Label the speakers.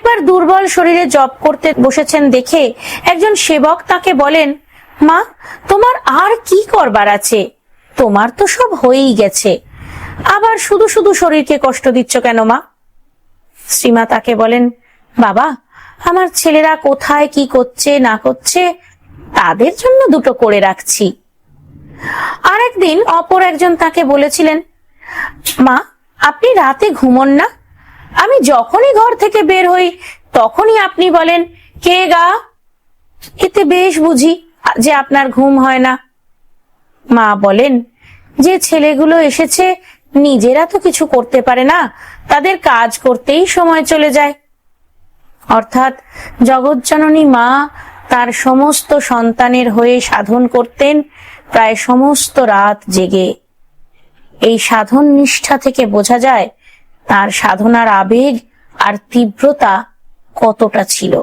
Speaker 1: একবার দুর্বল শরীরে জপ করতে বসেছেন দেখে একজন সেবক তাকে বলেন, মা, তোমার আর কি করবার আছে? তোমার তো সব হয়েই গেছে, আবার শুধু শুধু শরীরকে কষ্ট দিচ্ছ কেন মা? শ্রীমা তাকে বলেন, বাবা, আমার ছেলেরা কোথায় কি করছে না করছে তাদের জন্য দুটো করে রাখছি। আর একদিন অপর একজন তাকে বলেছিলেন, মা, আপনি রাতে ঘুমন না? আমি যখনই ঘর থেকে বের হই তখনই আপনি বলেন, কে গা? এতে বেশ বুঝি যে আপনার ঘুম হয় না। মা বলেন, যে ছেলেগুলো এসেছে নিজেরা তো কিছু করতে পারে না, তাদের কাজ করতেই সময় চলে যায়। অর্থাৎ জগৎজননী মা তার সমস্ত সন্তানের হয়ে সাধন করতেন প্রায় সমস্ত রাত জেগে। এই সাধন নিষ্ঠা থেকে বোঝা যায় তার সাধনার আবেগ আর তীব্রতা কতটা ছিল।